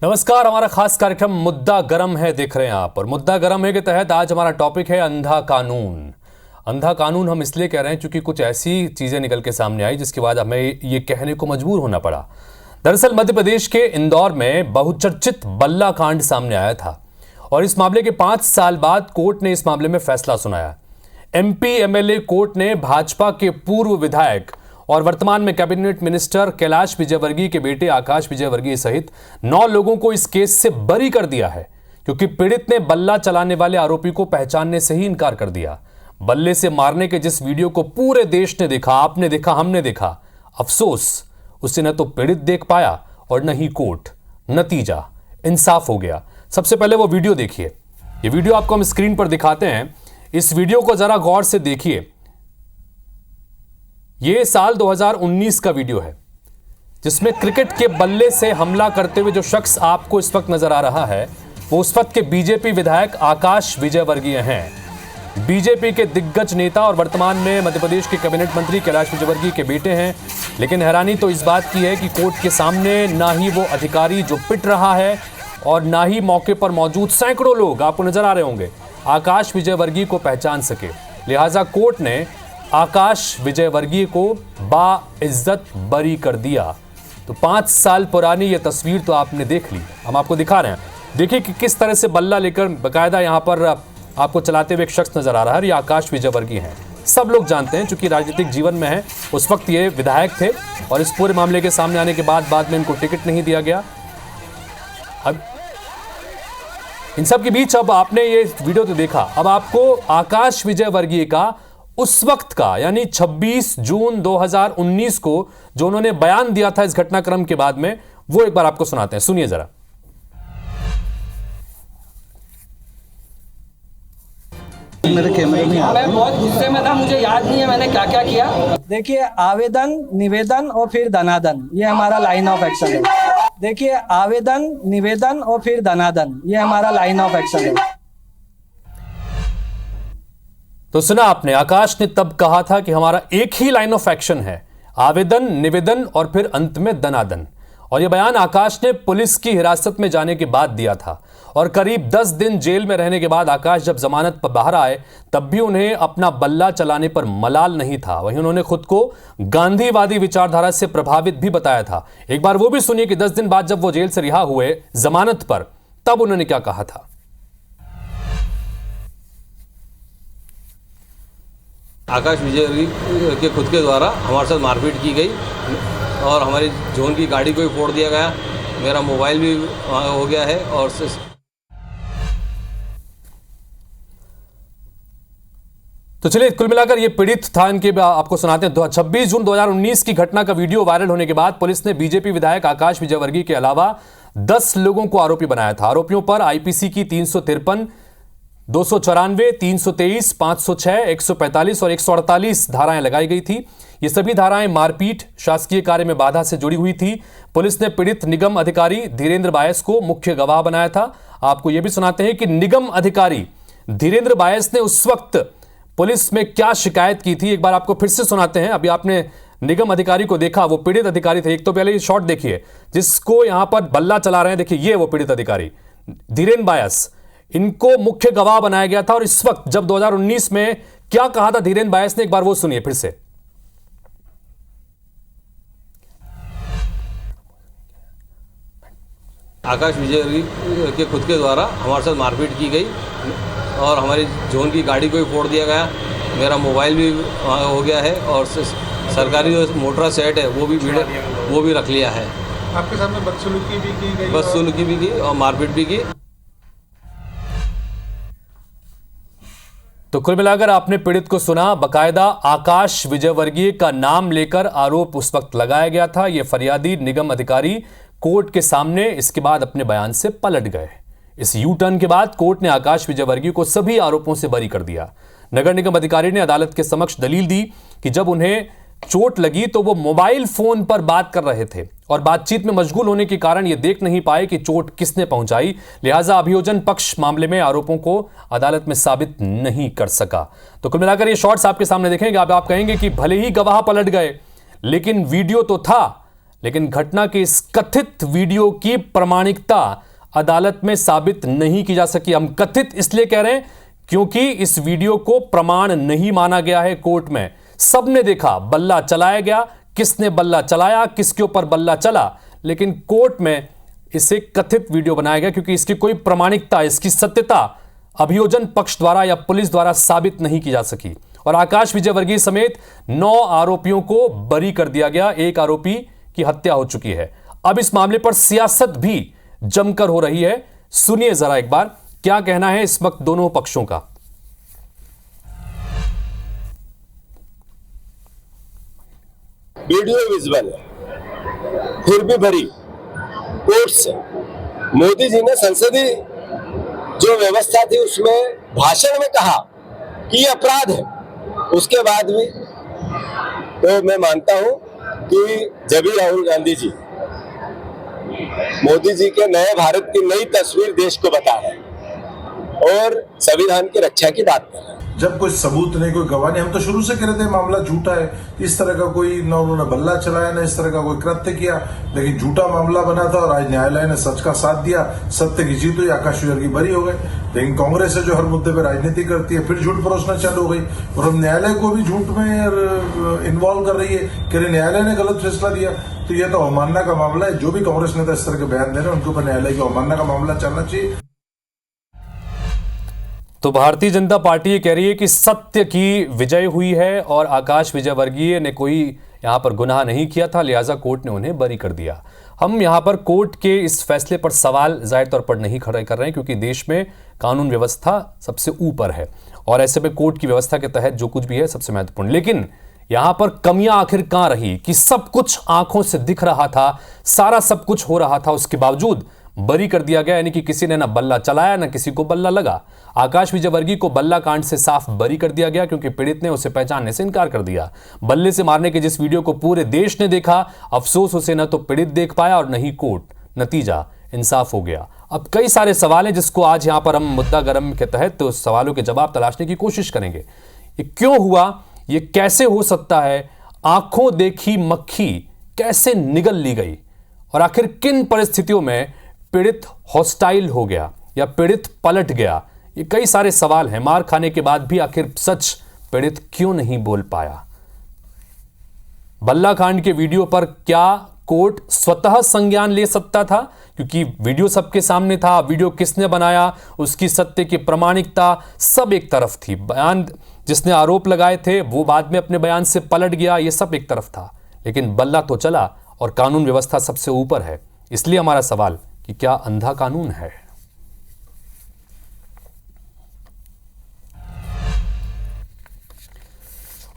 नमस्कार। हमारा खास कार्यक्रम मुद्दा गरम है देख रहे हैं आप, और मुद्दा गरम है के तहत आज हमारा टॉपिक है अंधा कानून। अंधा कानून हम इसलिए कह रहे हैं क्योंकि कुछ ऐसी चीजें निकल के सामने आई जिसके बाद हमें ये कहने को मजबूर होना पड़ा। दरअसल मध्य प्रदेश के इंदौर में बहुचर्चित बल्ला कांड सामने आया था और इस मामले के 5 साल बाद कोर्ट ने इस मामले में फैसला सुनाया। एमपी एमएलए कोर्ट ने भाजपा के पूर्व विधायक और वर्तमान में कैबिनेट मिनिस्टर कैलाश विजयवर्गीय के बेटे आकाश विजयवर्गीय सहित 9 लोगों को इस केस से बरी कर दिया है, क्योंकि पीड़ित ने बल्ला चलाने वाले आरोपी को पहचानने से ही इनकार कर दिया। बल्ले से मारने के जिस वीडियो को पूरे देश ने देखा, आपने देखा, हमने देखा, अफसोस उसे न तो पीड़ित देख पाया और न ही कोर्ट। नतीजा इंसाफ हो गया। सबसे पहले वो वीडियो देखिए। ये वीडियो आपको हम स्क्रीन पर दिखाते हैं। इस वीडियो को जरा गौर से देखिए। ये साल 2019 का वीडियो है जिसमें क्रिकेट के बल्ले से हमला करते हुए जो शख्स आपको इस वक्त नजर आ रहा है वो उस वक्त के बीजेपी विधायक आकाश विजयवर्गीय हैं। बीजेपी के दिग्गज नेता और वर्तमान में मध्य प्रदेश के कैबिनेट मंत्री कैलाश विजयवर्गीय के बेटे हैं। लेकिन हैरानी तो इस बात की है कि कोर्ट के सामने ना ही वो अधिकारी जो पिट रहा है और ना ही मौके पर मौजूद सैकड़ों लोग आपको नजर आ रहे होंगे आकाश विजयवर्गीय को पहचान सके। लिहाजा कोर्ट ने आकाश विजयवर्गीय को बाइज्जत बरी कर दिया। तो 5 साल पुरानी ये तस्वीर तो आपने देख ली, हम आपको दिखा रहे हैं। देखिए कि किस तरह से बल्ला लेकर बकायदा यहाँ पर आपको चलाते हुए एक शख्स नजर आ रहा है। ये आकाश विजयवर्गीय हैं, सब लोग जानते हैं चूंकि राजनीतिक जीवन में है। उस वक्त ये विधायक थे और इस पूरे मामले के सामने आने के बाद में इनको टिकट नहीं दिया गया। अब इन सब के बीच अब आपने ये वीडियो तो देखा, अब आपको आकाश विजयवर्गीय का उस वक्त का यानी 26 जून 2019 को जो उन्होंने बयान दिया था इस घटनाक्रम के बाद में, वो एक बार आपको सुनाते हैं, सुनिए जरा। मेरे कैमरे में मैं बहुत गुस्से में था, मुझे याद नहीं है मैंने क्या क्या किया। देखिए, आवेदन, निवेदन और फिर धनादन, ये हमारा लाइन ऑफ एक्शन है। देखिए, आवेदन, निवेदन और फिर धनादन, ये हमारा लाइन ऑफ एक्शन है। तो सुना आपने, आकाश ने तब कहा था कि हमारा एक ही लाइन ऑफ एक्शन है, आवेदन, निवेदन और फिर अंत में दनादन। और यह बयान आकाश ने पुलिस की हिरासत में जाने के बाद दिया था और करीब 10 दिन जेल में रहने के बाद आकाश जब जमानत पर बाहर आए तब भी उन्हें अपना बल्ला चलाने पर मलाल नहीं था। वहीं उन्होंने खुद को गांधीवादी विचारधारा से प्रभावित भी बताया था। एक बार वो भी सुनिए कि 10 दिन बाद जब वो जेल से रिहा हुए जमानत पर, तब उन्होंने क्या कहा था। आकाश विजयवर्गीय के खुद के द्वारा हमारे साथ मारपीट की गई और हमारी जोन की गाड़ी को भी फोड़ दिया गया। मेरा मोबाइल भी हो गया है। और तो चलिए, कुल मिलाकर ये पीड़ित था, इनके आपको सुनाते हैं। 26 जून 2019 की घटना का वीडियो वायरल होने के बाद पुलिस ने बीजेपी विधायक आकाश विजयवर्गीय के अलावा 10 लोगों को आरोपी बनाया था। आरोपियों पर आईपीसी की 353, 294, 323, 506, 145 और 148 धाराएं लगाई गई थी। ये सभी धाराएं मारपीट, शासकीय कार्य में बाधा से जुड़ी हुई थी। पुलिस ने पीड़ित निगम अधिकारी धीरेन्द्र बायस को मुख्य गवाह बनाया था। आपको यह भी सुनाते हैं कि निगम अधिकारी धीरेन्द्र बायस ने उस वक्त पुलिस में क्या शिकायत की थी, एक बार आपको फिर से सुनाते हैं। अभी आपने निगम अधिकारी को देखा, वो पीड़ित अधिकारी थे। एक तो पहले ये शॉट देखिए जिसको यहां पर बल्ला चला रहे हैं, देखिए ये वो पीड़ित अधिकारी धीरेन्द्र बायस, इनको मुख्य गवाह बनाया गया था। और इस वक्त जब 2019 में क्या कहा था धीरेन्द्र बायस ने, एक बार वो सुनिए फिर से। आकाश विजयवर्गीय के खुद के द्वारा हमारे साथ मारपीट की गई और हमारी जोन की गाड़ी को भी फोड़ दिया गया। मेरा मोबाइल भी हो गया है और सरकारी जो मोटरा सेट है वो भी रख लिया है। आपके सामने बदसलूकी भी की गई, बदसलूकी भी की और मारपीट भी की। तो कुल मिलाकर आपने पीड़ित को सुना। बकायदा आकाश विजयवर्गीय का नाम लेकर आरोप उस वक्त लगाया गया था। यह फरियादी निगम अधिकारी कोर्ट के सामने इसके बाद अपने बयान से पलट गए। इस यू टर्न के बाद कोर्ट ने आकाश विजयवर्गीय को सभी आरोपों से बरी कर दिया। नगर निगम अधिकारी ने अदालत के समक्ष दलील दी कि जब उन्हें चोट लगी तो वो मोबाइल फोन पर बात कर रहे थे और बातचीत में मशगूल होने के कारण ये देख नहीं पाए कि चोट किसने पहुंचाई। लिहाजा अभियोजन पक्ष मामले में आरोपों को अदालत में साबित नहीं कर सका। तो कुल मिलाकर ये शॉट्स आपके सामने देखेंगे, आप कहेंगे कि भले ही गवाह पलट गए लेकिन वीडियो तो था, लेकिन घटना के इस कथित वीडियो की प्रामाणिकता अदालत में साबित नहीं की जा सकी। हम कथित इसलिए कह रहे हैं क्योंकि इस वीडियो को प्रमाण नहीं माना गया है कोर्ट में। सबने देखा बल्ला चलाया गया, किसने बल्ला चलाया, किसके ऊपर बल्ला चला, लेकिन कोर्ट में इसे कथित वीडियो बनाया गया क्योंकि इसकी कोई प्रामाणिकता, इसकी सत्यता अभियोजन पक्ष द्वारा या पुलिस द्वारा साबित नहीं की जा सकी। और आकाश विजयवर्गीय समेत 9 आरोपियों को बरी कर दिया गया। एक आरोपी की हत्या हो चुकी है। अब इस मामले पर सियासत भी जमकर हो रही है। सुनिए जरा एक बार क्या कहना है इस वक्त दोनों पक्षों का। वीडियो विजुअल है, फिर भी भरी कोर्ट से। मोदी जी ने संसदीय जो व्यवस्था थी उसमें भाषण में कहा कि ये अपराध है, उसके बाद भी तो मैं मानता हूं कि जब भी राहुल गांधी जी मोदी जी के नए भारत की नई तस्वीर देश को बता रहे हैं और संविधान की रक्षा की बात कर रहे हैं। जब कोई सबूत नहीं, कोई गवाह नहीं, हम तो शुरू से कह रहे थे मामला झूठा है, इस तरह का कोई न उन्होंने बल्ला चलाया न इस तरह का कोई कृत्य किया, लेकिन झूठा मामला बना था और आज न्यायालय ने सच का साथ दिया, सत्य की जीत हुई, आकाश विजयवर्गीय बरी हो गए। लेकिन कांग्रेस है जो हर मुद्दे पर राजनीति करती है, फिर झूठ परोसना चालू हो गई और हम न्यायालय को भी झूठ में इन्वॉल्व कर रही है कि न्यायालय ने गलत फैसला दिया। तो यह तो अवमानना का मामला है। जो भी कांग्रेस नेता इस तरह के बयान दे रहे हैं उनके ऊपर न्यायालय की अवमानना का मामला चलना चाहिए। तो भारतीय जनता पार्टी ये कह रही है कि सत्य की विजय हुई है और आकाश विजयवर्गीय ने कोई यहां पर गुनाह नहीं किया था, लिहाजा कोर्ट ने उन्हें बरी कर दिया। हम यहां पर कोर्ट के इस फैसले पर सवाल जाहिर तौर पर नहीं खड़े कर रहे हैं क्योंकि देश में कानून व्यवस्था सबसे ऊपर है और ऐसे में कोर्ट की व्यवस्था के तहत जो कुछ भी है सबसे महत्वपूर्ण। लेकिन यहां पर कमियां आखिर कहां रही कि सब कुछ आंखों से दिख रहा था, सारा सब कुछ हो रहा था, उसके बावजूद बरी कर दिया गया। यानी कि किसी ने ना बल्ला चलाया ना किसी को बल्ला लगा। आकाश विजयवर्गीय को बल्ला कांड से साफ बरी कर दिया गया क्योंकि पीड़ित ने उसे पहचानने से इनकार कर दिया। बल्ले से मारने के जिस वीडियो को पूरे देश ने देखा, अफसोस उसे न तो पीड़ित देख पाया और न ही कोर्ट। नतीजा इंसाफ हो गया। अब कई सारे सवाल हैं जिसको आज यहां पर हम मुद्दा गरम के तहत तो सवालों के जवाब तलाशने की कोशिश करेंगे। ये क्यों हुआ, ये कैसे हो सकता है, आंखों देखी मक्खी कैसे निगल ली गई और आखिर किन परिस्थितियों में पीड़ित हॉस्टाइल हो गया या पीड़ित पलट गया। ये कई सारे सवाल हैं। मार खाने के बाद भी आखिर सच पीड़ित क्यों नहीं बोल पाया। बल्ला कांड के वीडियो पर क्या कोर्ट स्वतः संज्ञान ले सकता था क्योंकि वीडियो सबके सामने था। वीडियो किसने बनाया, उसकी सत्य की प्रामाणिकता सब एक तरफ थी। बयान जिसने आरोप लगाए थे वो बाद में अपने बयान से पलट गया, ये सब एक तरफ था। लेकिन बल्ला तो चला और कानून व्यवस्था सबसे ऊपर है। इसलिए हमारा सवाल कि क्या अंधा कानून है।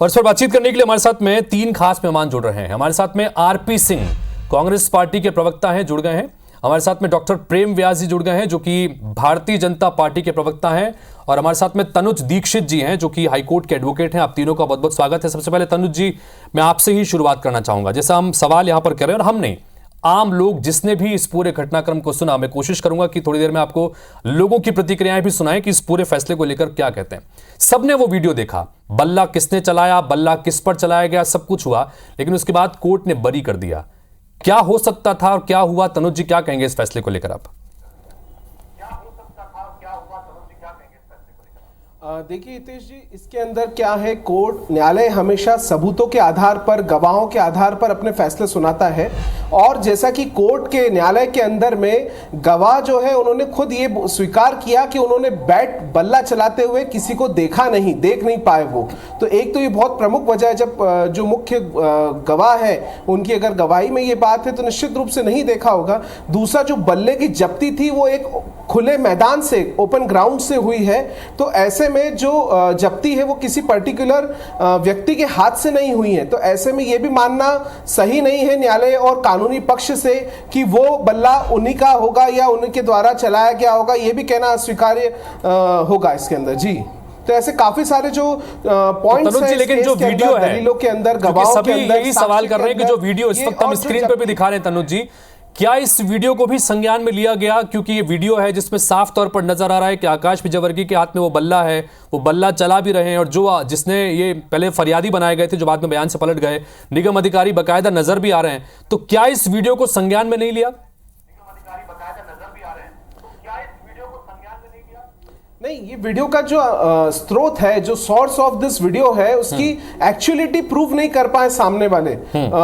और इस पर बातचीत करने के लिए हमारे साथ में 3 खास मेहमान जुड़ रहे हैं। हमारे साथ में आरपी सिंह कांग्रेस पार्टी के प्रवक्ता हैं, जुड़ गए हैं। हमारे साथ में डॉक्टर प्रेम व्यास जी जुड़ गए हैं जो कि भारतीय जनता पार्टी के प्रवक्ता हैं। और हमारे साथ में तनुज दीक्षित जी हैं जो कि हाईकोर्ट के एडवोकेट हैं। आप तीनों का बहुत बहुत स्वागत है। सबसे पहले तनुज जी, मैं आपसे ही शुरुआत करना चाहूंगा। जैसा हम सवाल यहां पर कर रहे हैं और हम नहीं, आम लोग जिसने भी इस पूरे घटनाक्रम को सुना, मैं कोशिश करूंगा कि थोड़ी देर में आपको लोगों की प्रतिक्रियाएं भी सुनाएं कि इस पूरे फैसले को लेकर क्या कहते हैं। सबने वो वीडियो देखा, बल्ला किसने चलाया, बल्ला किस पर चलाया गया, सब कुछ हुआ, लेकिन उसके बाद कोर्ट ने बरी कर दिया। क्या हो सकता था और क्या हुआ? तनुज जी क्या कहेंगे इस फैसले को लेकर आप? देखिए हितेश जी, इसके अंदर क्या है, कोर्ट न्यायालय हमेशा सबूतों के आधार पर, गवाहों के आधार पर अपने फैसले सुनाता है। और जैसा कि कोर्ट के न्यायालय के अंदर में गवाह जो है उन्होंने खुद ये स्वीकार किया कि उन्होंने बैट बल्ला चलाते हुए किसी को देखा नहीं, देख नहीं पाए वो। तो एक तो ये बहुत प्रमुख वजह है। जब जो मुख्य गवाह है उनकी अगर गवाही में ये बात है तो निश्चित रूप से नहीं देखा होगा। दूसरा, जो बल्ले की जब्ती थी वो एक खुले मैदान से, ओपन ग्राउंड से हुई है। तो ऐसे में जो जब्ती है वो किसी पर्टिकुलर व्यक्ति के हाथ से नहीं हुई है। तो ऐसे में ये भी मानना सही नहीं है न्यायालय और कानूनी पक्ष से कि वो बल्ला उन्हीं का होगा या उनके द्वारा चलाया गया होगा, ये भी कहना अस्वीकार्य होगा इसके अंदर जी। तो ऐसे काफी सारे जो पॉइंट्स हैं, लेकिन जो वीडियो है, दलीलों के अंदर, गवाहों के अंदर, यही सवाल कर रहे हैं कि जो वीडियो इस वक्त हम स्क्रीन पर भी दिखा रहे हैं तनुज जी, क्या इस वीडियो को भी संज्ञान में लिया गया? क्योंकि ये वीडियो है जिसमें साफ तौर पर नजर आ रहा है कि आकाश विजयवर्गीय के हाथ में वो बल्ला है, वो बल्ला चला भी रहे हैं, और जो जिसने ये पहले फरियादी बनाए गए थे जो बाद में बयान से पलट गए, निगम अधिकारी बकायदा नजर भी आ रहे हैं। तो क्या इस वीडियो को संज्ञान में नहीं लिया? नहीं, ये वीडियो का जो स्रोत है, जो सोर्स ऑफ दिस वीडियो है, उसकी एक्चुअलिटी प्रूव नहीं कर पाए सामने वाले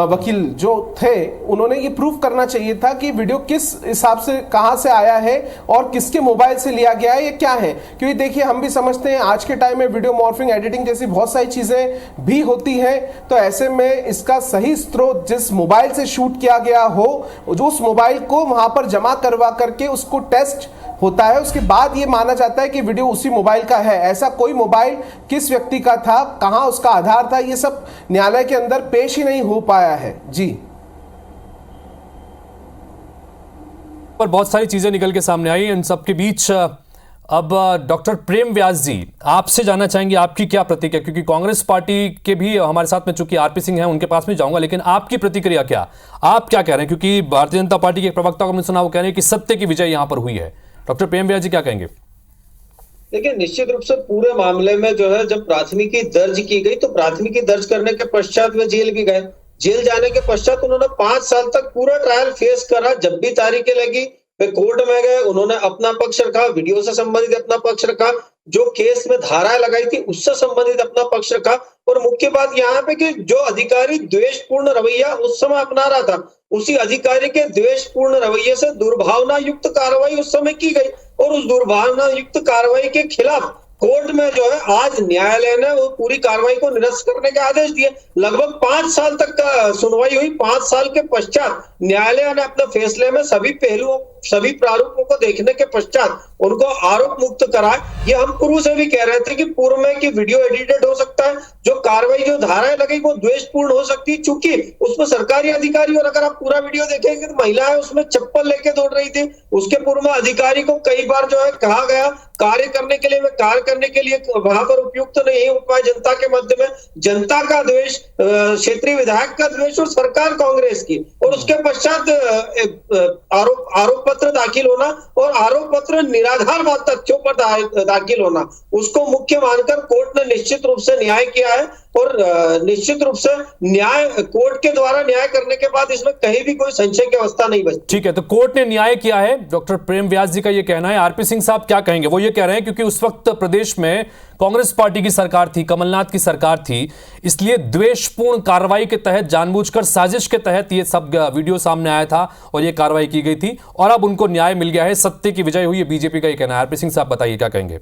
वकील जो थे। उन्होंने ये प्रूव करना चाहिए था कि वीडियो किस हिसाब से, कहां से आया है और किसके मोबाइल से लिया गया है, ये क्या है। क्योंकि देखिए, हम भी समझते हैं आज के टाइम में वीडियो मॉर्फिंग, एडिटिंग जैसी बहुत सारी चीजें भी होती हैं। तो ऐसे में इसका सही स्रोत जिस मोबाइल से शूट किया गया हो, जो उस मोबाइल को वहां पर जमा करवा करके उसको टेस्ट होता है, उसके बाद ये माना जाता है कि वीडियो उसी मोबाइल का है। ऐसा कोई मोबाइल किस व्यक्ति का था, कहां उसका आधार था, ये सब न्यायालय के अंदर पेश ही नहीं हो पाया है। जी, पर बहुत सारी चीजें निकल के सामने आई। इन सबके बीच अब डॉक्टर प्रेम व्यास जी, आपसे जानना चाहेंगे आपकी क्या प्रतिक्रिया, क्योंकि कांग्रेस पार्टी के भी हमारे साथ में चूंकि आरपी सिंह हैं, उनके पास में जाऊंगा, लेकिन आपकी प्रतिक्रिया क्या, आप क्या कह रहे हैं? क्योंकि भारतीय जनता पार्टी के प्रवक्ता को हमने सुना, वो कह रहे हैं कि सत्य की विजय यहां पर हुई है। डॉक्टर प्रेम व्यास जी क्या कहेंगे? देखिए, निश्चित रूप से पूरे मामले में जो है, जब प्राथमिकी दर्ज की गई तो प्राथमिकी दर्ज करने के पश्चात वे जेल भी गए। जेल जाने के पश्चात उन्होंने 5 साल तक पूरा ट्रायल फेस करा। जब भी तारीखें लगी वे कोर्ट में गए, उन्होंने अपना पक्ष रखा, वीडियो से संबंधित अपना पक्ष रखा, जो केस में धाराएं लगाई थी उससे संबंधित अपना पक्ष रखा। और मुख्य बात यहाँ पे कि जो अधिकारी द्वेषपूर्ण रवैया उस समय अपना रहा था, उसी अधिकारी के द्वेषपूर्ण रवैये से दुर्भावना युक्त कार्रवाई उस समय की गई, और उस दुर्भावना युक्त कार्रवाई के खिलाफ कोर्ट में जो है आज न्यायालय ने वो पूरी कार्रवाई को निरस्त करने के आदेश दिए। लगभग 5 साल तक का सुनवाई हुई। 5 साल के पश्चात न्यायालय ने अपने फैसले में सभी पहलुओं, सभी प्रारूपों को देखने के पश्चात उनको आरोप मुक्त कराए। ये हम पूर्व से भी कह रहे थे कि पूर्व में कि वीडियो एडिटेड हो सकता है, जो कार्रवाई, जो धाराएं लगी वो द्वेषपूर्ण हो सकती है, चूंकि उसमें सरकारी अधिकारी, और अगर आप पूरा वीडियो देखेंगे तो महिलाएं उसमें चप्पल लेके दौड़ रही थी। उसके पूर्व में अधिकारी को कई बार जो है कहा गया कार्य करने के लिए, वे कार्य करने के लिए वहां पर उपयुक्त तो नहीं हो पाए। जनता के मध्य में जनता का द्वेष, क्षेत्रीय विधायक का द्वेष और सरकार कांग्रेस की, और उसके पश्चात आरोप पत्र दाखिल होना और आरोप पत्र निराधार तथ्यों पर दाखिल होना, उसको मुख्य मानकर कोर्ट ने निश्चित रूप से न्याय किया है। और निश्चित रूप से न्याय, कोर्ट के द्वारा न्याय करने के बाद इसमें कहीं भी कोई संशय की अवस्था नहीं बची। ठीक है, तो कोर्ट ने न्याय किया है, डॉक्टर प्रेम व्यास जी का ये कहना है। आरपी सिंह साहब क्या कहेंगे? वो ये कह रहे हैं क्योंकि उस वक्त प्रदेश में कांग्रेस पार्टी की सरकार थी, कमलनाथ की सरकार थी, इसलिए द्वेषपूर्ण कार्रवाई के तहत, जानबूझकर साजिश के तहत ये सब वीडियो सामने आया था और ये कार्रवाई की गई थी, और अब उनको न्याय मिल गया है, सत्य की विजय हुई है, बीजेपी का ये कहना है। आरपी सिंह साहब बताइए क्या कहेंगे?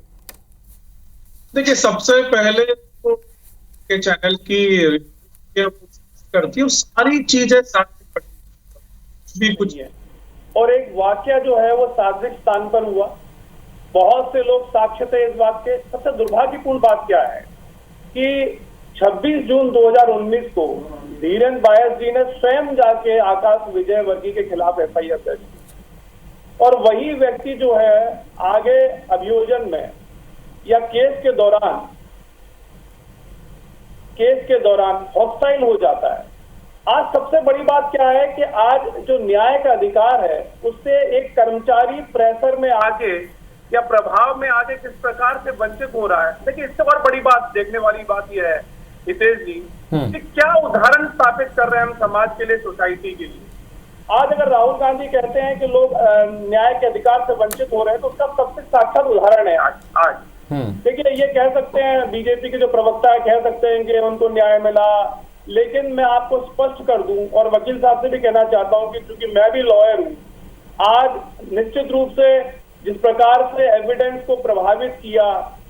देखिए, सबसे पहले तो के चैनल की करती है, सारी चीजें भी कुछ है, और एक वाकया जो है वो सार्वजनिक स्थान पर हुआ, बहुत से लोग साक्ष्य थे इस बात के। सबसे दुर्भाग्यपूर्ण बात क्या है कि 26 जून 2019 को धीरेन्द्र बायस जी ने स्वयं जाके आकाश विजयवर्गीय के खिलाफ एफआईआर दर्ज की, और वही व्यक्ति जो है आगे अभियोजन में या केस के दौरान हॉस्टाइल हो जाता है। आज सबसे बड़ी बात क्या है कि आज जो न्याय का अधिकार है उससे एक कर्मचारी प्रेशर में आके या प्रभाव में आके किस प्रकार से वंचित हो रहा है। देखिए, इससे और बड़ी बात, देखने वाली बात यह है हितेश जी कि क्या उदाहरण स्थापित कर रहे हैं हम समाज के लिए, सोसाइटी के लिए। आज अगर राहुल गांधी कहते हैं कि लोग न्याय के अधिकार से वंचित हो रहे हैं, तो उसका सबसे साक्षात उदाहरण है आज। देखिए, ये कह सकते हैं बीजेपी के जो प्रवक्ता है, कह सकते हैं कि उनको न्याय मिला, लेकिन मैं आपको स्पष्ट कर दूं और वकील साहब से भी कहना चाहता हूं कि क्योंकि मैं भी लॉयर हूं, आज निश्चित रूप से जिस प्रकार से एविडेंस को प्रभावित किया,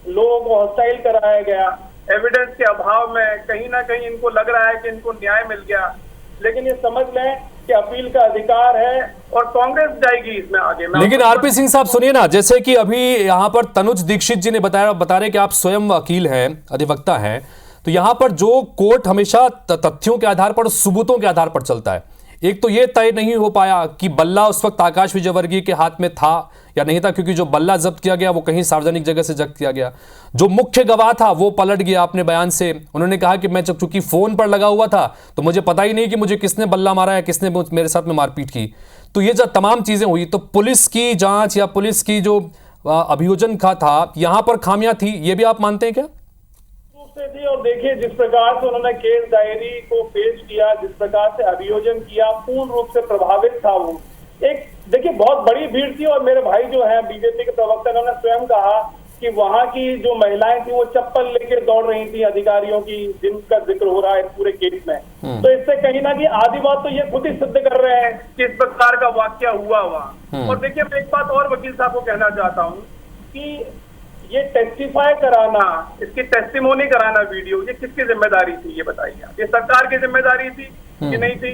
लोगों को हॉस्टाइल कराया गया, एविडेंस के अभाव में कहीं ना कहीं इनको लग रहा है कि इनको न्याय मिल गया, लेकिन ये समझ लें कि अपील का अधिकार है और कांग्रेस जाएगी इसमें आगे। लेकिन आरपी सिंह साहब सुनिए ना, जैसे कि अभी यहाँ पर तनुज दीक्षित जी ने बता रहे कि आप स्वयं वकील हैं, अधिवक्ता हैं, तो यहाँ पर जो कोर्ट हमेशा तथ्यों के आधार पर, सबूतों के आधार पर चलता है। एक तो ये तय नहीं हो पाया कि बल्ला उस वक्त आकाश विजयवर्गीय के हाथ में था या नहीं था, क्योंकि जो बल्ला जब्त किया गया वो कहीं सार्वजनिक जगह से जब्त किया गया। जो मुख्य गवाह था वो पलट गया अपने बयान से, उन्होंने कहा कि मैं चूंकि फोन पर लगा हुआ था तो मुझे पता ही नहीं कि मुझे किसने बल्ला मारा है, किसने मेरे साथ में मारपीट की। तो ये जब तमाम चीजें हुई तो पुलिस की जांच या पुलिस की जो अभियोजन का था यहां पर खामियां थी, ये भी आप मानते हैं क्या? थी। और देखिए जिस प्रकार से उन्होंने केस डायरी को पेश किया, जिस प्रकार से अभियोजन किया, पूर्ण रूप से प्रभावित था वो। एक देखिए बहुत बड़ी भीड़ थी और मेरे भाई जो है बीजेपी के प्रवक्ता, उन्होंने स्वयं कहा कि वहां की जो महिलाएं थी वो चप्पल लेकर दौड़ रही थी अधिकारियों की, जिनका जिक्र हो रहा है पूरे केस में। तो इससे कहीं ना कहीं आधी बात तो ये खुद ही सिद्ध कर रहे हैं कि इस प्रकार का वाकया हुआ वहां। और देखिए मैं एक बात और वकील साहब को कहना चाहता हूँ कि ये टेस्टिफाई कराना, इसकी टेस्टिमोनी कराना वीडियो, ये किसकी जिम्मेदारी थी ये बताइए आप? ये सरकार की जिम्मेदारी थी कि नहीं थी?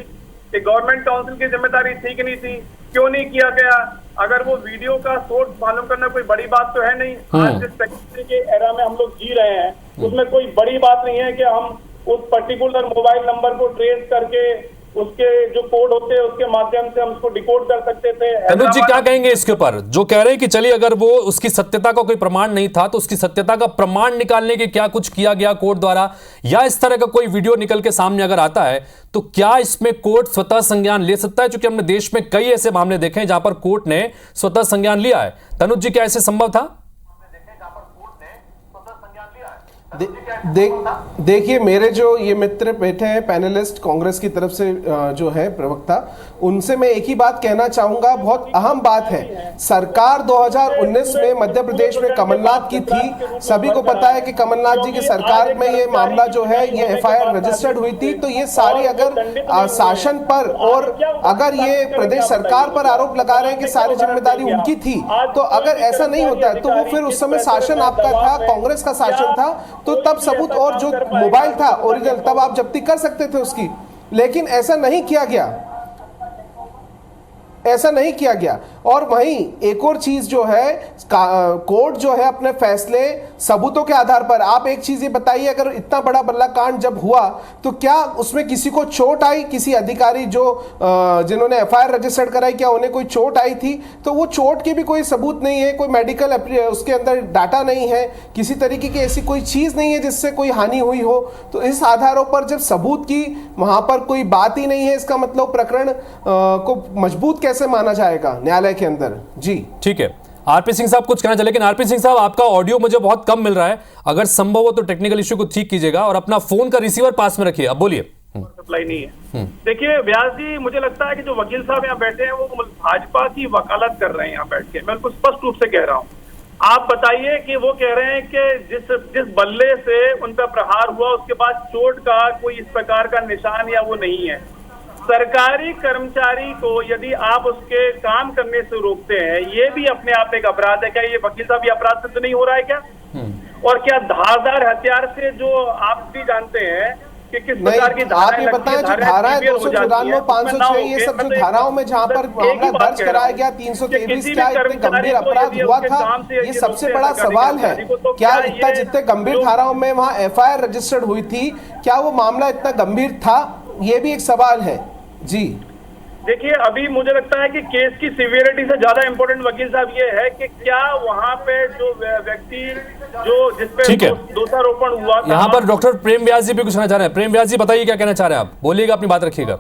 ये गवर्नमेंट काउंसिल की जिम्मेदारी थी कि नहीं थी? क्यों नहीं किया गया? अगर वो वीडियो का सोर्स मालूम करना कोई बड़ी बात तो है नहीं। आज जिस टेक्नोलॉजी के एरा में हम लोग जी रहे हैं उसमें कोई बड़ी बात नहीं है कि हम उस पर्टिकुलर मोबाइल नंबर को ट्रेस करके उसके जो कोड होते हैं उसके माध्यम से हम उसको डिकोड कर सकते थे। अनुज जी क्या कहेंगे इसके ऊपर, जो कह रहे हैं कि चलिए अगर वो उसकी सत्यता का कोई प्रमाण नहीं था तो उसकी सत्यता का प्रमाण निकालने के क्या कुछ किया गया कोर्ट द्वारा, या इस तरह का कोई वीडियो निकल के सामने अगर आता है तो क्या इसमें कोर्ट स्वतः संज्ञान ले सकता है? क्योंकि हमने देश में कई ऐसे मामले देखे हैं जहां पर कोर्ट ने स्वतः संज्ञान लिया है। तनुज जी क्या ऐसे संभव था? देखिए मेरे जो ये मित्र बैठे हैं पैनलिस्ट कांग्रेस की तरफ से जो है प्रवक्ता, उनसे मैं एक ही बात कहना चाहूंगा, बहुत अहम बात है। सरकार 2019 में मध्य प्रदेश में कमलनाथ की थी, सभी को पता है कि कमलनाथ जी की सरकार में ये मामला जो है ये एफआईआर रजिस्टर्ड हुई थी। तो ये सारी अगर शासन पर और अगर ये प्रदेश सरकार पर आरोप लगा रहे हैं कि सारी जिम्मेदारी उनकी थी, तो अगर ऐसा नहीं होता तो वो फिर उस समय शासन आपका था, कांग्रेस का शासन था, तो तब सबूत और जो मोबाइल था ओरिजिनल तब आप जब्ती कर सकते थे उसकी। लेकिन ऐसा नहीं किया गया, ऐसा नहीं किया गया। और वहीं एक और चीज जो है, कोर्ट जो है अपने फैसले सबूतों के आधार पर, आप एक चीज ये बताइए, अगर इतना बड़ा बल्ला कांड जब हुआ तो क्या उसमें किसी को चोट आई? किसी अधिकारी जो जिन्होंने एफआईआर रजिस्टर्ड कराई, क्या उन्हें कोई चोट आई थी? तो वो चोट की भी कोई सबूत नहीं है, कोई मेडिकल उसके अंदर डाटा नहीं है, किसी तरीके की ऐसी कोई चीज नहीं है जिससे कोई हानि हुई हो। तो इस आधारों पर जब सबूत की वहां पर कोई बात ही नहीं है, इसका मतलब प्रकरण को मजबूत कैसे माना जाएगा न्यायालय के अंदर? जी ठीक है, आरपी सिंह साहब कुछ कहना चाहिए, लेकिन आरपी सिंह साहब आपका ऑडियो मुझे बहुत कम मिल रहा है, अगर संभव हो तो टेक्निकल इश्यू को ठीक कीजिएगा और अपना फोन का रिसीवर पास में रखिए। अब बोलिए। सप्लाई नहीं है। देखिए व्यास जी, मुझे लगता है कि जो वकील साहब यहाँ बैठे हैं वो भाजपा की वकालत कर रहे हैं यहाँ बैठ के। मैं उनको स्पष्ट रूप से कह रहा हूँ, आप बताइए कि वो कह रहे हैं कि जिस बल्ले से उन पर प्रहार हुआ उसके बाद चोट का कोई इस प्रकार का निशान या वो नहीं है। सरकारी कर्मचारी को यदि आप उसके काम करने से रोकते हैं, ये भी अपने आप एक अपराध है। क्या ये वकील साहब ये अपराध सिद्ध नहीं हो रहा है क्या? और क्या धारदार हथियार से, जो आप भी जानते हैं कि किस प्रकार की आप ये बताएं, जो धाराएं 294, 506 ये सब जो धाराओं में जहां पर मामला दर्ज कराया गया, 323 क्या इतने गंभीर अपराध हुआ था, ये सबसे बड़ा सवाल है। क्या इतना जितने गंभीर धाराओं में वहां एफआईआर रजिस्टर्ड हुई थी, क्या वो मामला इतना गंभीर था? ये भी एक सवाल है जी। देखिए अभी मुझे लगता है कि केस की सिवियरिटी से ज्यादा इंपॉर्टेंट वकील साहब ये है कि क्या वहां पे जो व्यक्ति जो जिसपे दोषारोपण हुआ, यहाँ पर डॉक्टर प्रेम व्यास जी भी कुछ कहना चाह रहे हैं। प्रेम व्यास जी बताइए क्या कहना चाह रहे हैं आप, बोलिएगा, अपनी बात रखिएगा।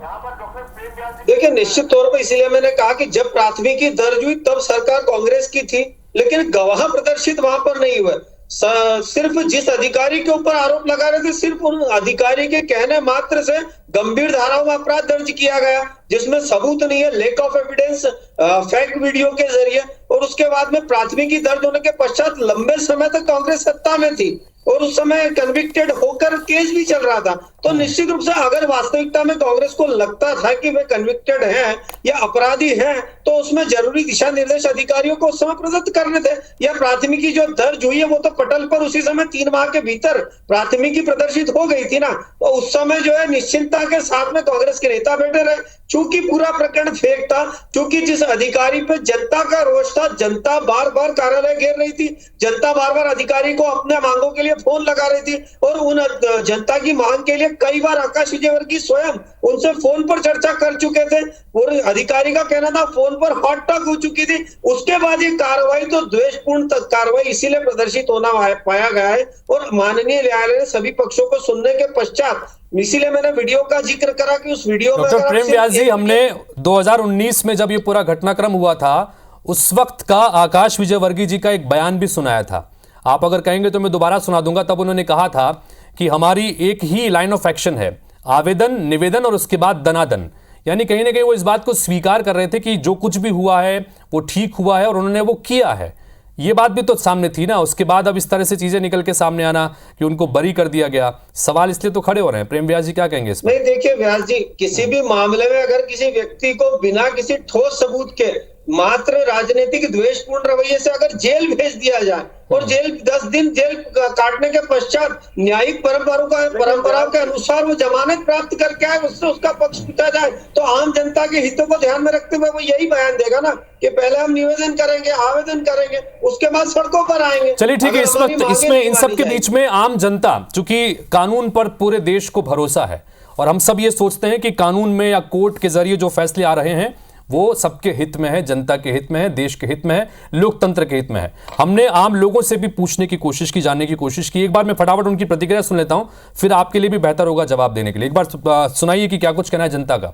देखिए निश्चित तौर पर इसीलिए मैंने कहा कि जब प्राथमिकी दर्ज हुई तब सरकार कांग्रेस की थी, लेकिन गवाह प्रदर्शित वहां पर नहीं हुए। सिर्फ जिस अधिकारी के ऊपर आरोप लगा रहे थे, सिर्फ उन अधिकारी के कहने मात्र से गंभीर धाराओं में अपराध दर्ज किया गया जिसमें सबूत नहीं है, lack of evidence, fake video के जरिए। और उसके बाद में प्राथमिकी दर्ज होने के पश्चात लंबे समय तक कांग्रेस सत्ता में थी और उस समय कन्विक्टेड होकर केस भी चल रहा था। तो निश्चित रूप से अगर वास्तविकता में कांग्रेस को लगता था कि वे कन्विक्टेड हैं या अपराधी हैं, तो उसमें जरूरी दिशा निर्देश अधिकारियों को उस समय प्रदत्त करने थे। या प्राथमिकी जो दर्ज हुई है वो तो पटल पर उसी समय 3 माह के भीतर प्राथमिकी प्रदर्शित हो गई थी ना। तो उस समय जो है निश्चिंतता के साथ में कांग्रेस के नेता बैठे रहे, चूंकि पूरा प्रकरण फेक था, क्योंकि जिस अधिकारी पे जनता का रोष था, जनता बार बार कार्यालय घेर रही थी, जनता बार बार अधिकारी को अपने मांगों के लिए फोन लगा रही थी और उन जनता की मांग के लिए कई बार आकाश विजयवर्गीय स्वयं उनसे फोन पर चर्चा कर चुके थे। और अधिकारी का कहना था फोन पर हॉट टॉक हो चुकी थी। उसके बाद ये कार्रवाई तो द्वेषपूर्ण कार्रवाई इसीलिए प्रदर्शित होना पाया गया है। और माननीय न्यायालय ने सभी पक्षों को सुनने के पश्चात, इसीलिए मैंने वीडियो का जिक्र करा कि उस वीडियो में डॉक्टर प्रेम व्यास जी, हमने 2019 में जब ये पूरा घटनाक्रम हुआ था उस वक्त का आकाश विजयवर्गीय जी का एक बयान भी सुनाया था। आप अगर कहेंगे तो मैं दोबारा सुना दूंगा। तब उन्होंने कहा था कि हमारी एक ही लाइन ऑफ एक्शन है, आवेदन, निवेदन और उसके बाद दनादन। यानी कहीं ना कहीं वो इस बात को स्वीकार कर रहे थे कि जो कुछ भी हुआ है वो ठीक हुआ है और उन्होंने वो किया है। ये बात भी तो सामने थी ना। उसके बाद अब इस तरह से चीजें निकल के सामने आना कि उनको बरी कर दिया गया, सवाल इसलिए तो खड़े हो रहे हैं। प्रेम व्यास जी क्या कहेंगे इसमें? नहीं, देखिए व्यास जी, किसी भी मामले में अगर किसी व्यक्ति को बिना किसी ठोस सबूत के मात्र राजनीतिक द्वेषपूर्ण रवैये से अगर जेल भेज दिया जाए और जेल 10 दिन जेल काटने के पश्चात न्यायिक परंपराओं के अनुसार वो जमानत प्राप्त करके आए, उससे उसका पक्ष पूछा जाए, तो आम जनता के हितों को ध्यान में रखते हुए वो यही बयान देगा ना कि पहले हम निवेदन करेंगे, आवेदन करेंगे, उसके बाद सड़कों पर आएंगे। चलिए ठीक है, इस वक्त इसमें इन सब के बीच में आम जनता, चूंकि कानून पर पूरे देश को भरोसा है और हम सब ये सोचते हैं कि कानून में या कोर्ट के जरिए जो फैसले आ रहे हैं वो सबके हित में है, जनता के हित में है, देश के हित में है, लोकतंत्र के हित में है। हमने आम लोगों से भी पूछने की कोशिश की, जानने की कोशिश की। एक बार मैं फटाफट उनकी प्रतिक्रिया सुन लेता हूं, फिर आपके लिए भी बेहतर होगा जवाब देने के लिए। एक बार सुनाइए कि क्या कुछ कहना है जनता का।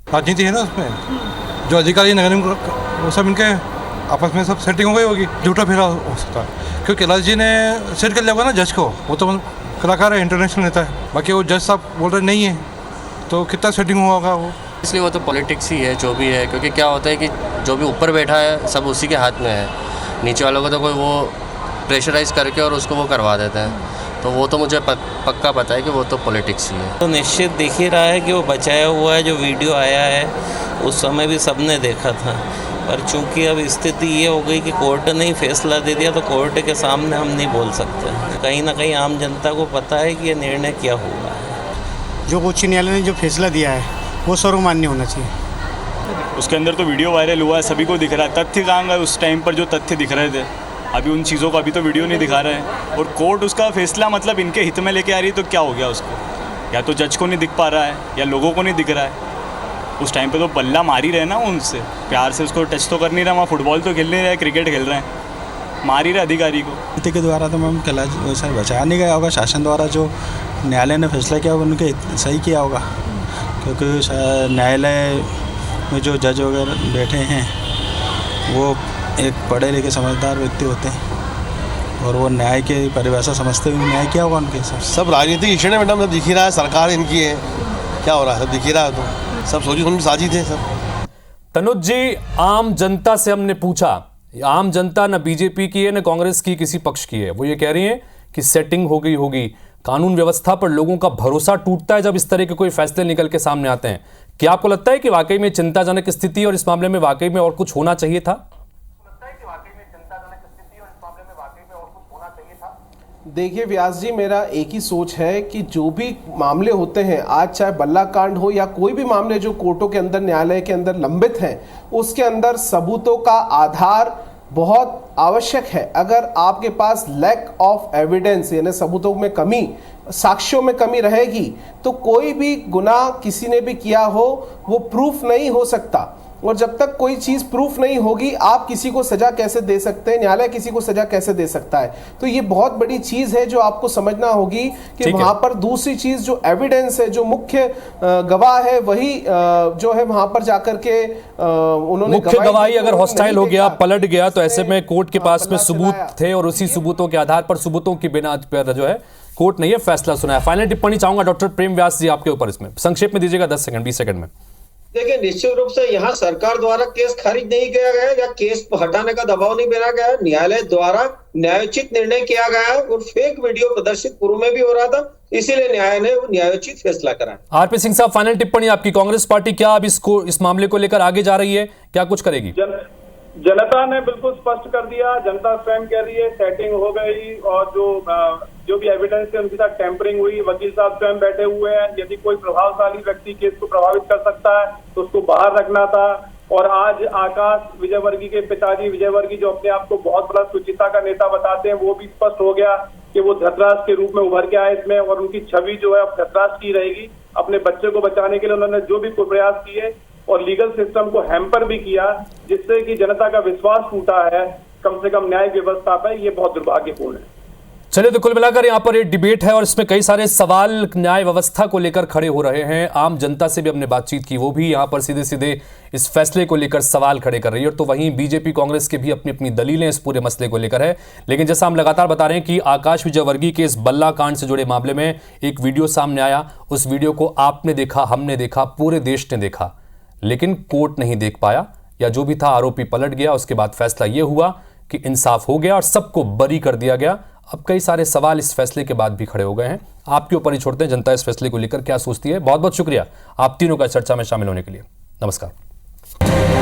राजनीति है ना उसमें, जो अधिकारी नगर निगम वो सब इनके आपस में सब सेटिंग हो गई होगी, झूठा फेरा हो सकता है। क्योंकि कैलाश जी ने सेट कर लिया होगा ना जज को, वो तो कलाकार है, इंटरनेशनल नेता है। बाकी वो जज साहब बोल रहे नहीं है, तो कितना सेटिंग हुआ होगा वो। इसलिए वो तो पॉलिटिक्स ही है जो भी है, क्योंकि क्या होता है कि जो भी ऊपर बैठा है सब उसी के हाथ में है, नीचे वालों को तो कोई वो प्रेशराइज करके और उसको वो करवा देता है। तो वो तो मुझे पक्का पता है कि वो तो पॉलिटिक्स ही है। तो निश्चित दिख ही रहा है कि वो बचाया हुआ है। जो वीडियो आया है उस समय भी सबने देखा था, पर चूंकि अब स्थिति ये हो गई कि कोर्ट ने ही फैसला दे दिया, तो कोर्ट के सामने हम नहीं बोल सकते। कहीं ना कहीं आम जनता को पता है कि ये निर्णय क्या हुआ है। जो उच्च न्यायालय ने जो फैसला दिया है वो सर्वमान्य होना चाहिए। उसके अंदर तो वीडियो वायरल हुआ है, सभी को दिख रहा है। तथ्य कहाँ गए उस टाइम पर जो तथ्य दिख रहे थे? अभी उन चीज़ों का अभी तो वीडियो नहीं दिखा रहे हैं। और कोर्ट उसका फैसला मतलब इनके हित में लेके आ रही है, तो क्या हो गया उसको? या तो जज को नहीं दिख पा रहा है या लोगों को नहीं दिख रहा है। उस टाइम पे तो बल्ला मार ही रहे ना, उनसे प्यार से उसको टच तो कर नहीं रहा, वहाँ फुटबॉल तो खेल नहीं रहे, क्रिकेट खेल रहे हैं, मार ही रहे अधिकारी को। नीति के द्वारा तो मैम कैलाश वैसा बचाया नहीं गया होगा। शासन द्वारा जो न्यायालय ने फैसला किया होगा उनके सही किया होगा, क्योंकि न्यायालय में जो जज वगैरह बैठे हैं वो एक पढ़े लिखे समझदार व्यक्ति होते हैं और वो न्याय के परिभाषा समझते हुए न्याय किया होगा उनके हिसाब से। सब राजनीतिक इश्यू है मैडम, सब दिख ही रहा है, सरकार इनकी है, क्या हो रहा है सब दिख ही रहा है। तो सब सोची समझी साजी थे सब। तनुज जी, आम जनता से हमने पूछा, आम जनता न बीजेपी की है न कांग्रेस की किसी पक्ष की है, वो ये कह रही है कि सेटिंग हो गई होगी। कानून व्यवस्था पर लोगों का भरोसा टूटता है जब इस तरह के कोई फैसले निकल के सामने आते हैं। क्या आपको लगता है कि वाकई में चिंताजनक स्थिति और इस मामले में वाकई में और कुछ होना चाहिए था? देखिए व्यास जी, मेरा एक ही सोच है कि जो भी मामले होते हैं, आज चाहे बल्ला कांड हो या कोई भी मामले जो कोर्टों के अंदर, न्यायालय के अंदर लंबित हैं, उसके अंदर सबूतों का आधार बहुत आवश्यक है। अगर आपके पास लैक ऑफ एविडेंस यानी सबूतों में कमी, साक्ष्यों में कमी रहेगी, तो कोई भी गुनाह किसी ने भी किया हो वो प्रूफ नहीं हो सकता। और जब तक कोई चीज प्रूफ नहीं होगी, आप किसी को सजा कैसे दे सकते हैं, न्यायालय किसी को सजा कैसे दे सकता है? तो ये बहुत बड़ी चीज है जो आपको समझना होगी कि वहां पर दूसरी चीज जो एविडेंस है, जो मुख्य गवाह है, वही जो है वहां पर जाकर के उन्होंने मुख्य गवाही अगर हॉस्टाइल हो गया, पलट गया, तो ऐसे में कोर्ट के पास में सबूत थे और उसी सबूतों के आधार पर, सबूतों की बिना पर जो है कोर्ट ने यह फैसला सुनाया। फाइनल टिप्पणी चाहूंगा डॉक्टर प्रेम व्यास जी आपके ऊपर, इसमें संक्षेप में दीजिएगा, 10 सेकंड 20 सेकंड में। देखिए, निश्चित रूप से यहाँ सरकार द्वारा केस खारिज नहीं किया गया या केस हटाने का दबाव नहीं बना गया, न्यायालय द्वारा न्यायोचित निर्णय किया गया और फेक वीडियो प्रदर्शित पूर्व में भी हो रहा था, इसीलिए न्यायालय ने न्यायोचित फैसला करा। आरपी सिंह साहब, फाइनल टिप्पणी आपकी। कांग्रेस पार्टी क्या अब इस मामले को लेकर आगे जा रही है, क्या कुछ करेगी? जनता ने बिल्कुल स्पष्ट कर दिया, जनता स्वयं कह रही है सेटिंग हो गई और जो भी एविडेंस है उनके साथ टेम्परिंग हुई। वकील साहब स्वयं बैठे हुए हैं, यदि कोई प्रभावशाली व्यक्ति केस को प्रभावित कर सकता है तो उसको बाहर रखना था। और आज आकाश विजयवर्गीय के पिताजी विजयवर्गीय, जो अपने आप को बहुत बड़ा सुचिता का नेता बताते हैं, वो भी स्पष्ट हो गया कि वो धृतराज के रूप में उभर के आए इसमें, और उनकी छवि जो है अब धृतराज की रहेगी। अपने बच्चे को बचाने के लिए उन्होंने जो भी प्रयास किए और लीगल सिस्टम को हैम्पर भी किया, जिससे कि जनता का विश्वास टूटा है कम से कम न्याय व्यवस्था पर, ये बहुत दुर्भाग्यपूर्ण है। चलिए, तो कुल मिलाकर यहाँ पर एक डिबेट है और इसमें कई सारे सवाल न्याय व्यवस्था को लेकर खड़े हो रहे हैं। आम जनता से भी हमने बातचीत की, वो भी यहाँ पर सीधे सीधे इस फैसले को लेकर सवाल खड़े कर रही है। और तो वहीं बीजेपी कांग्रेस के भी अपनी अपनी दलीलें इस पूरे मसले को लेकर है। लेकिन जैसा हम लगातार बता रहे हैं कि आकाश विजयवर्गीय के इस बल्ला कांड से जुड़े मामले में एक वीडियो सामने आया। उस वीडियो को आपने देखा, हमने देखा, पूरे देश ने देखा, लेकिन कोर्ट नहीं देख पाया, या जो भी था आरोपी पलट गया। उसके बाद फैसला यह हुआ कि इंसाफ हो गया और सबको बरी कर दिया गया। अब कई सारे सवाल इस फैसले के बाद भी खड़े हो गए हैं। आपके ऊपर ही छोड़ते हैं, जनता इस फैसले को लेकर क्या सोचती है। बहुत बहुत शुक्रिया आप तीनों का चर्चा में शामिल होने के लिए। नमस्कार।